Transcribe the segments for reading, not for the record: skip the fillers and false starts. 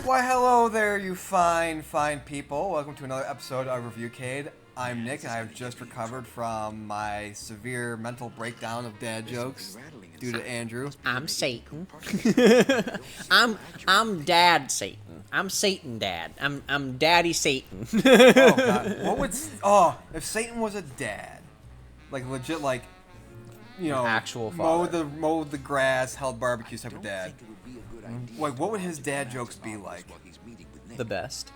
Why, hello there, you fine people. Welcome to another episode of Reviewcade. I'm Nick, and I have just recovered from my severe mental breakdown of dad jokes due to Andrew. I'm Satan. I'm Dad Satan. I'm Satan Dad. I'm Daddy Satan. Oh God, what would? If Satan was a dad, like legit, like you know, actual father. mowed the grass, held barbecues type of dad. Like, what would his dad jokes be like? The best.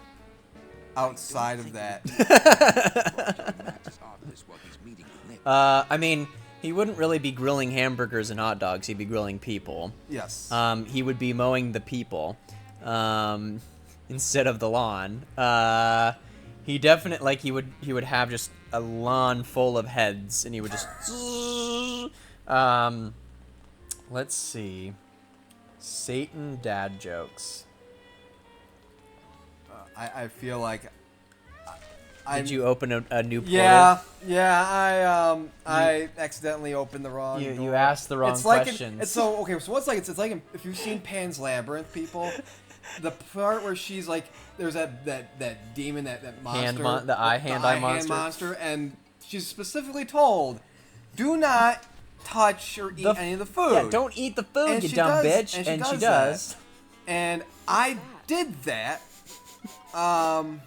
Outside of that, I mean, he wouldn't really be grilling hamburgers and hot dogs. He'd be grilling people. yes. He would be mowing the people, instead of the lawn. He definitely, like, he would have just a lawn full of heads, and he would just, let's see, Satan dad jokes. I feel like. Did you open a new portal? Yeah. I accidentally opened the wrong door. You asked the wrong questions. It's like if you've seen Pan's Labyrinth, people, the part where she's like, there's that demon, that monster, the eye monster, and she's specifically told, do not touch or eat any of the food. Yeah, don't eat the food, and you dumb bitch. And she does. And I did that. Now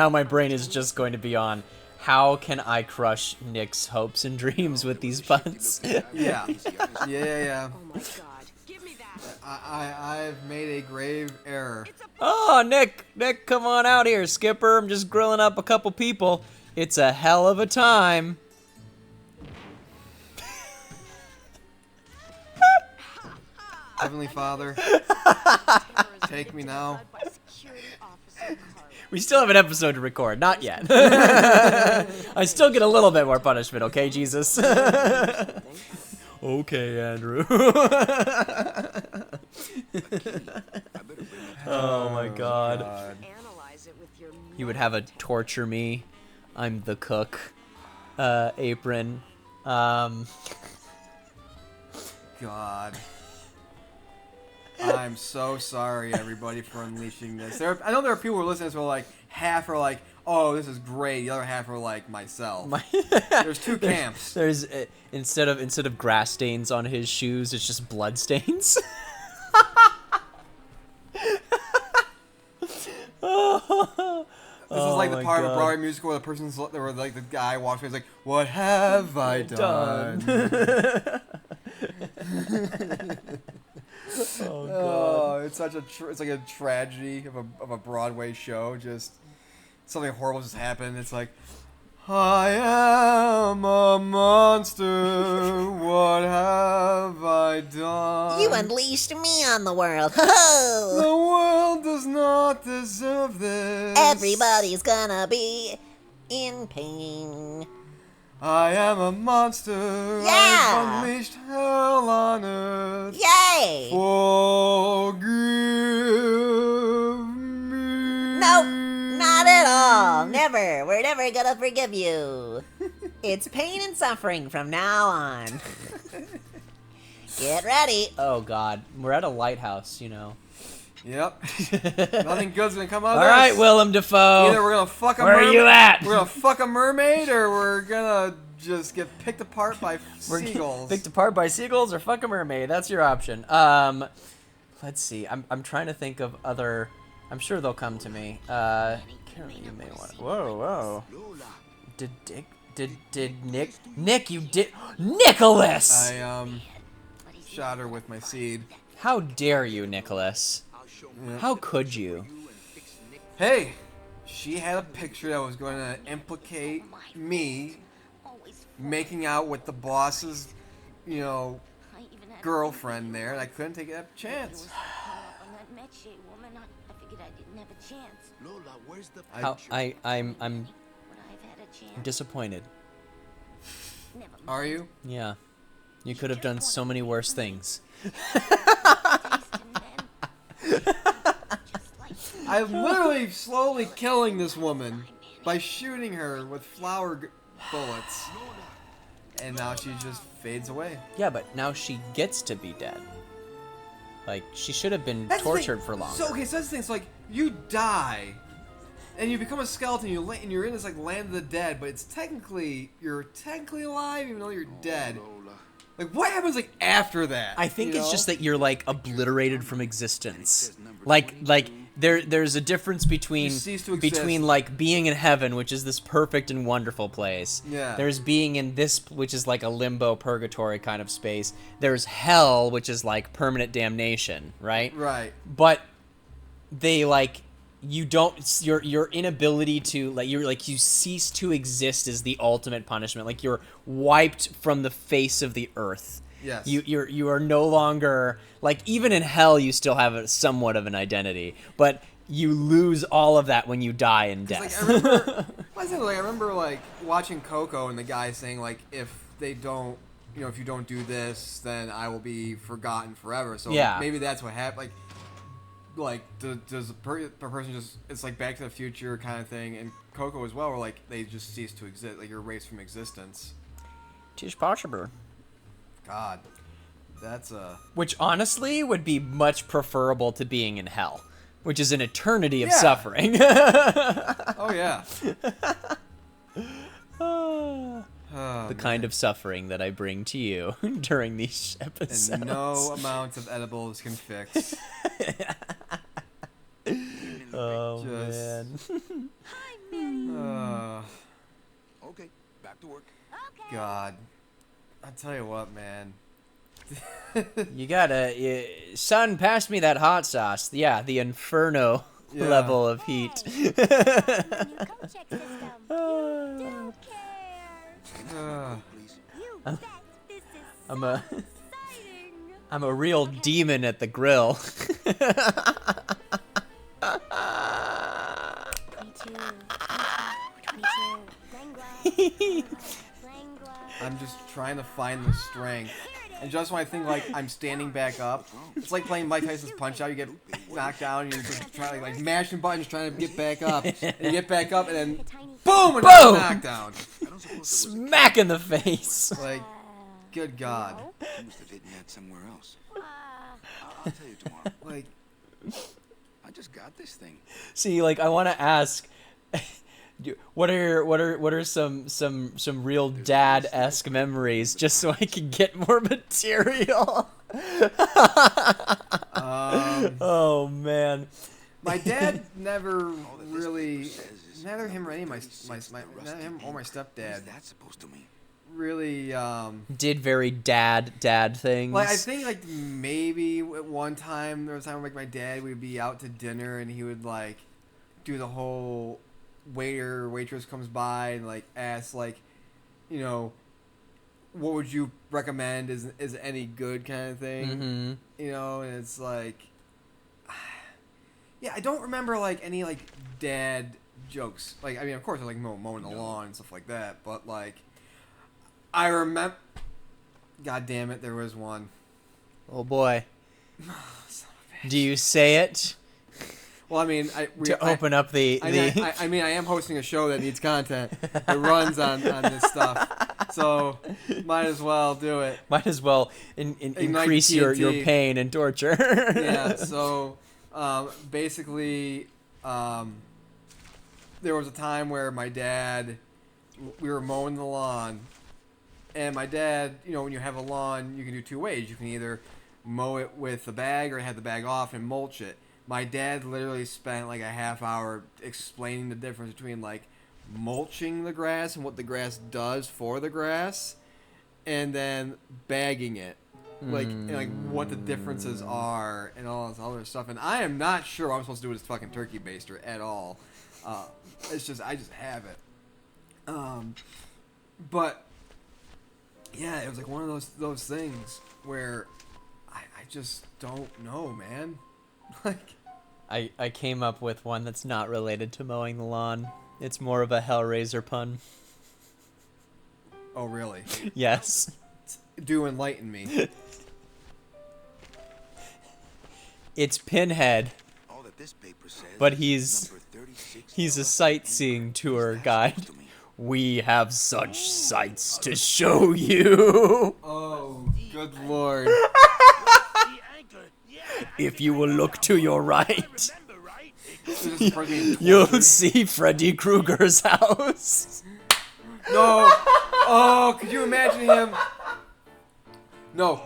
my brain is just going to be on how can I crush Nick's hopes and dreams with these puns. Yeah. Oh my god. Give me that. I've made a grave error. Oh, Nick, come on out here, Skipper. I'm just grilling up a couple people. It's a hell of a time. Heavenly Father, take me now. We still have an episode to record. Not yet. I still get a little bit more punishment, okay, Jesus? Okay, Andrew. Oh my God. He would have a torture me. I'm the cook. Apron. God. I'm so sorry, everybody, for unleashing this. I know there are people who are listening to this who are like, half are like, oh, this is great. The other half are like myself. There's two camps. There's instead of grass stains on his shoes, it's just blood stains. This is like the part of a Broadway musical where the guy walks away and is like, what have I done? Oh God! It's such it's like a tragedy of a Broadway show. Just something horrible just happened. It's like, I am a monster. What have I done? You unleashed me on the world. The world does not deserve this. Everybody's gonna be in pain. I am a monster. Yeah. I've unleashed hell on earth. Yay! Forgive me. Nope, not at all. Never. We're never gonna forgive you. It's pain and suffering from now on. Get ready. Oh God! We're at a lighthouse, you know. Yep. Nothing good's gonna come out of All this. right, Willem Dafoe. Either we're gonna fuck a Where mermaid. are you at? We're gonna fuck a mermaid, or we're gonna just get picked apart by seagulls. Picked apart by seagulls or fuck a mermaid. That's your option. Let's see. I'm trying to think of other. I'm sure they'll come to me. Carol, you may want. Whoa. Did Nick? You did Nicholas? I shot her with my seed. How dare you, Nicholas? Yeah. How could you? Hey, she had a picture that was going to implicate me making out with the boss's, girlfriend there, and I couldn't take that chance. I'm disappointed. Are you? Yeah. You could have done so many worse things. I'm literally slowly killing this woman by shooting her with flower bullets. And now she just fades away. Yeah, but now she gets to be dead. Like, she should have been That's the thing. tortured for longer. So okay, so that's the thing. So like, you die, and you become a skeleton. And you're in this like land of the dead, but you're technically alive even though you're dead. Like, what happens like after that? I think you it's know? just that you're like obliterated from existence. Like there's a difference between cease to exist. like being in heaven, which is this perfect and wonderful place. Yeah. There's being in this, which is like a limbo purgatory kind of space. There's hell, which is like permanent damnation, right? Right. But they like you don't your inability to like you cease to exist is the ultimate punishment. Like you're wiped from the face of the earth. Yes. You are no longer like, even in hell you still have somewhat of an identity, but you lose all of that when you die in death. Like, I remember like watching Coco and the guy saying like, if you don't do this, then I will be forgotten forever. So Yeah. maybe that's what happened. Like does the person just, it's like Back to the Future kind of thing, and Coco as well, where like they just cease to exist, like you're erased from existence. Tis possible. God, that's Which honestly would be much preferable to being in hell, which is an eternity of Yeah. suffering. oh yeah. The kind of suffering that I bring to you during these episodes. And no amount of edibles can fix. Oh, Just- man. Okay, back to work. God, I tell you what, man. You gotta... son, pass me that hot sauce. Yeah, the inferno Yeah. level of heat. I'm a real demon at the grill. I'm just trying to find the strength. And just when I think like I'm standing back up, it's like playing Mike Tyson's Punch Out. You get knocked down, and you're just trying like mashing buttons, trying to get back up. And you get back up, and then boom, another knockdown. Smack in the face. Like, good God. You must have hidden that somewhere else. I'll tell you tomorrow. Like, I just got this thing. See, like, I want to ask, what are some real dad-esque memories, just so I can get more material? Oh man, my dad never really, neither him or any of neither him or my stepdad What's that supposed to mean? really, did very dad things. like I think like maybe at one time there was a time where like my dad would be out to dinner and he would like do the whole waitress comes by and like asks like, you know, what would you recommend is any good kind of thing. Mm-hmm. You know, and it's like, yeah, I don't remember like any like dad jokes. Like, I mean, of course, I like mowing the lawn and stuff like that, but like, I remember. God damn it, there was one. Oh boy. Do you say it Well, I mean, to open up the? I mean, I am hosting a show that needs content. It runs on this stuff, so might as well do it. Might as well increase your TNT. pain and torture. Yeah. So, basically, there was a time where my dad, we were mowing the lawn, and my dad, you know, when you have a lawn, you can do two ways. You can either mow it with a bag or have the bag off and mulch it. My dad literally spent like a half hour explaining the difference between like mulching the grass and what the grass does for the grass, and then bagging it, like and, like what the differences are and all this other stuff. And I am not sure what I'm supposed to do with this fucking turkey baster at all. It's just I just have it. But yeah, it was like one of those things where I just don't know, man. Like. I came up with one that's not related to mowing the lawn. It's more of a Hellraiser pun. Oh, really? Yes. Do enlighten me. It's Pinhead, All that this paper says but is he's number 36 a sightseeing tour guide. We have such sights to show you. Oh, good lord. If you will look to your right, It's just a person being you'll tortured. see Freddy Krueger's house. No. Oh, could you imagine him? No.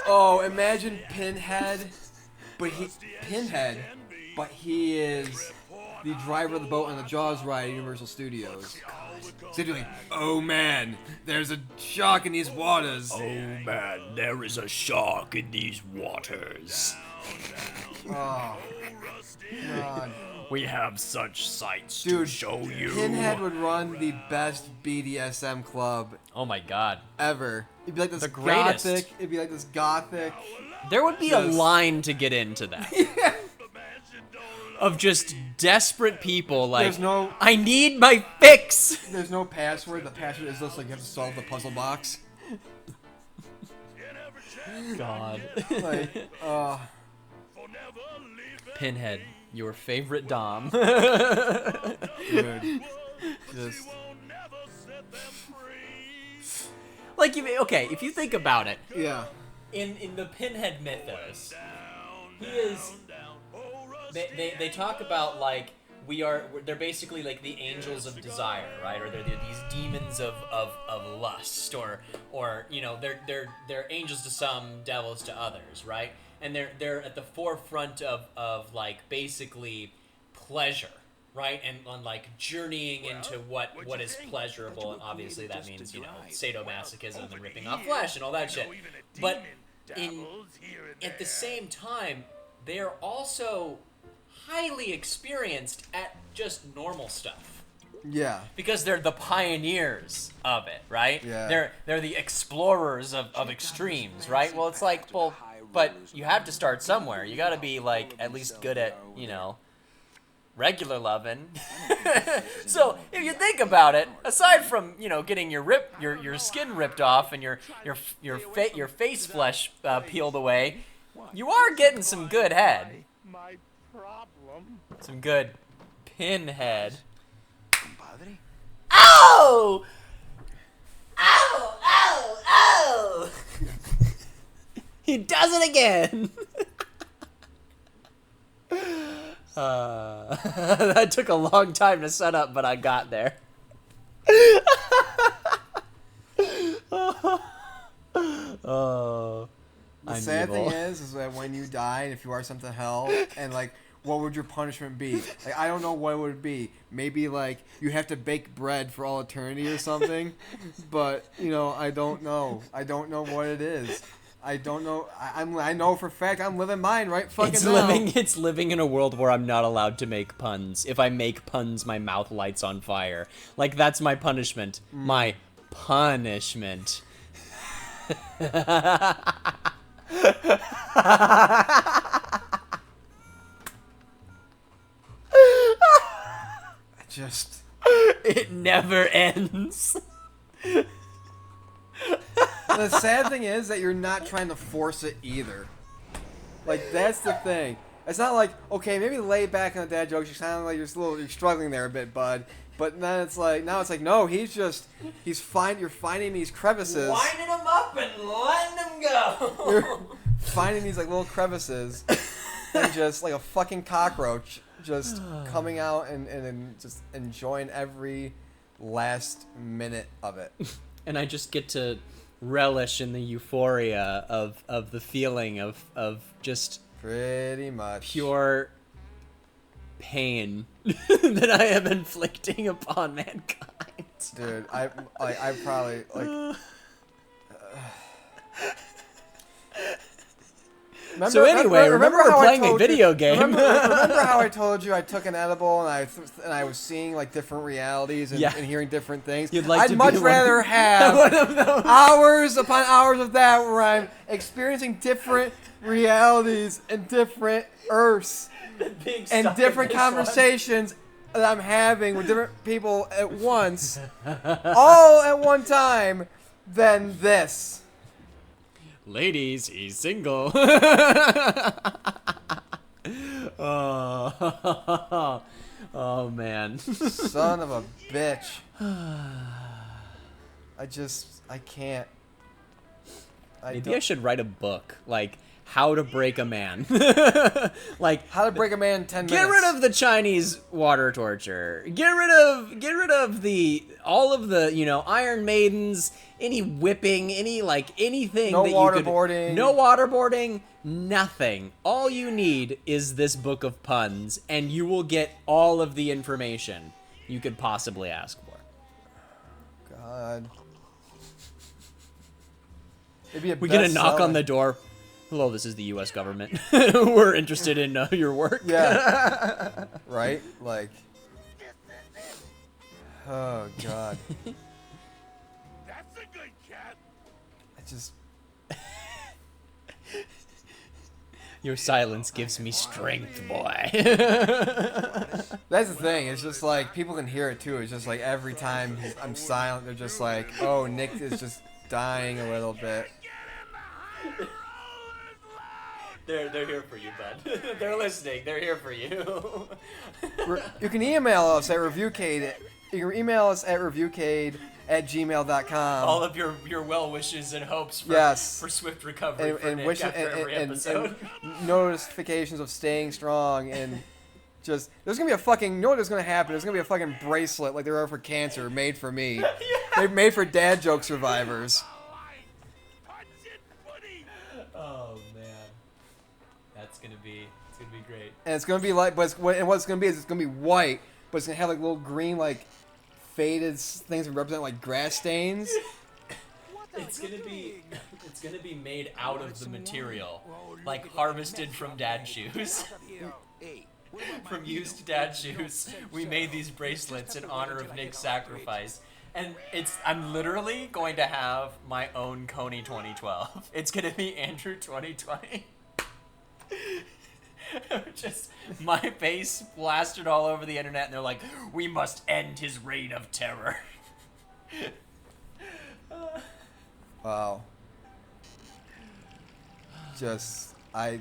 Oh, imagine Pinhead, but he is the driver of the boat on the Jaws ride at Universal Studios. So he'd be like, oh man, there's a shark in these waters. Oh man, there is a shark in these waters. Oh, God. We have such sights Dude, to show you. Pinhead would run the best BDSM club Oh my god. ever. It'd be like this The greatest. gothic. It'd be like this gothic. There would be a line to get into that. Of just desperate people like, There's no- I need my fix! There's no password. The password is just like you have to solve the puzzle box. God. Like, Pinhead, your favorite Dom. dude, just Like, if you think about it, yeah. in the Pinhead mythos, he is. They talk about like they're basically like the angels of desire, right? Or they're these demons of lust, or they're angels to some, devils to others, right? And they're at the forefront of like basically pleasure, right? And on like journeying into what is pleasurable, and obviously that means sadomasochism and ripping off flesh and all that shit. But at the same time, they are also highly experienced at just normal stuff. Yeah. Because they're the pioneers of it, right? Yeah. They're the explorers of extremes, right? Well, it's like, but you have to start somewhere. You got to be like at least good at, regular loving. So if you think about it, aside from getting your skin ripped off and your face flesh peeled away, you are getting some good head. Some good Pinhead. Compadre? Oh! Oh! He does it again! That took a long time to set up, but I got there. Oh, The I'm sad evil. thing is that when you die, if you are sent to hell, and like, what would your punishment be? Like, I don't know what it would be. Maybe like you have to bake bread for all eternity or something. But I don't know. I don't know what it is. I don't know. I know for a fact I'm living mine right fucking now. It's living in a world where I'm not allowed to make puns. If I make puns, my mouth lights on fire. Like, that's my punishment. My punishment. Just It never ends. the sad thing is that you're not trying to force it either. Like, that's the thing. It's not like, okay, maybe lay back on the dad jokes. You sound like you're struggling there a bit, bud. But then it's like, no, you're finding these crevices. Winding them up and letting them go. You're finding these like little crevices and just like a fucking cockroach just coming out and just enjoying every last minute of it. And I just get to relish in the euphoria of the feeling of just Pretty much. pure pain that I am inflicting upon mankind. Dude, I probably like. So anyway, remember we're how I playing a told you- video game. Remember how I told you I took an edible and I was seeing like different realities and, Yeah. and hearing different things. You'd like I'd to be much one- rather have one of those. hours upon hours of that where I'm experiencing different realities and different Earths and different conversations that I'm having with different people at once, all at one time, than this. Ladies, he's single. Oh man. Son of a bitch. I can't. Maybe I should write a book, like How to Break a Man. Like How to Break a Man in 10 minutes. get rid of the Chinese water torture. Get rid of all of the, Iron Maidens, any whipping, anything No that waterboarding. No waterboarding, nothing. All you need is this book of puns and you will get all of the information you could possibly ask for. God. Maybe We get a knock on the door. Hello, this is the U.S. government. We're interested in your work. Yeah. Right? Like. Oh, God. That's a good cat. I just. Your silence gives me strength, boy. That's the thing. It's just like people can hear it too. It's just like every time I'm silent, they're just like, "Oh, Nick is just dying a little bit." They're here for you, bud. They're listening. They're here for you. You can email us at reviewcade. You can email us at reviewcade@gmail.com. All of your well wishes and hopes for, Yes. for swift recovery for Nick wish- after every episode. and notifications of staying strong and just there's gonna be a fucking you know what is gonna happen? There's gonna be a fucking bracelet like there are for cancer made for me. They're made for dad joke survivors. Oh man, it's gonna be great. And it's gonna be like, what it's gonna be is it's gonna be white, but it's gonna have like little green like faded things that represent like grass stains. It's gonna be made out of the material, like harvested from dad shoes. From used dad shoes, we made these bracelets in honor of Nick's sacrifice. And I'm literally going to have my own Coney 2012. It's gonna be Andrew 2020. Just my face blasted all over the internet, and they're like, "We must end his reign of terror." Wow. Just I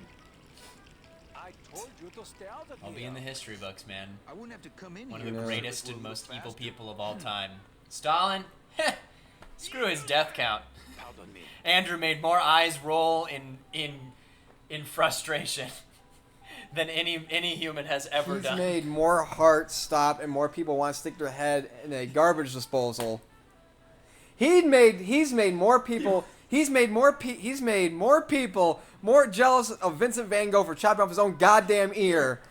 told you to stay out of I'll be in the history books, man. I wouldn't have to come in One here. of the Yeah. greatest and most evil people of all time. Stalin? Screw his death count. Pardon me. Andrew made more eyes roll in frustration than any human has ever he's done. made more hearts stop and more people want to stick their head in a garbage disposal. He's made more people more jealous of Vincent Van Gogh for chopping off his own goddamn ear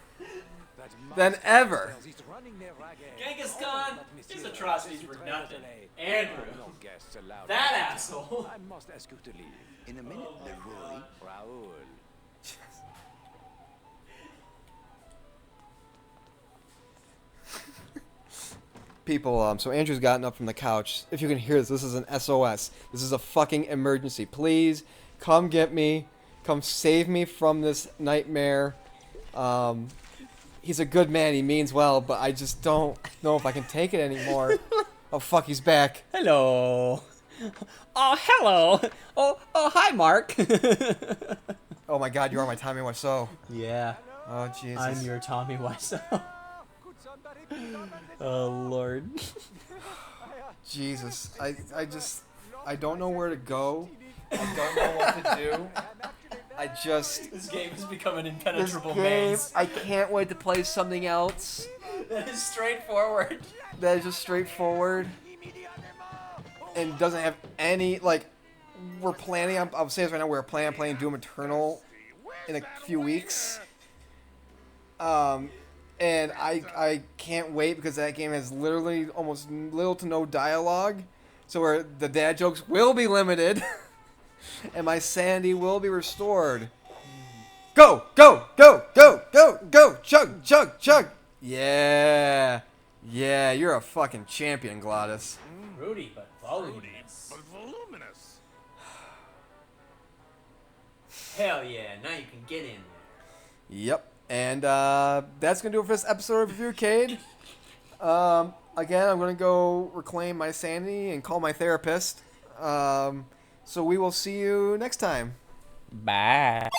than ever. He's running there again. Genghis Khan, his atrocities were nothing. Andrew, No guests allowed. that asshole. I must ask you to leave. In a minute, Leroy. Raoul. People, so Andrew's gotten up from the couch. If you can hear this is an SOS. This is a fucking emergency. Please come get me. Come save me from this nightmare. He's a good man. He means well, but I just don't know if I can take it anymore. Oh, fuck, he's back. Hello. Oh, hello. Oh, hi, Mark. Oh, my God, you are my Tommy Wiseau. Yeah, Oh, Jesus. I'm your Tommy Wiseau. Could somebody please open this Oh, Lord. Jesus. I don't know where to go. I don't know what to do. I just... This game has become an This impenetrable game, maze. I can't wait to play something else That is straightforward. that is just straightforward and doesn't have any, like, we're planning, I'll say this right now, we're planning on playing Doom Eternal in a few weeks. And I can't wait because that game has literally almost little to no dialogue. So where the dad jokes will be limited and my sanity will be restored. Go, go, go, go, go, go, chug, chug, chug. Yeah. Yeah, you're a fucking champion, Glottis. Rudy, but voluminous. But voluminous. Hell yeah, now you can get in there. Yep. And that's going to do it for this episode of Reviewcade. Again, I'm going to go reclaim my sanity and call my therapist. So we will see you next time. Bye.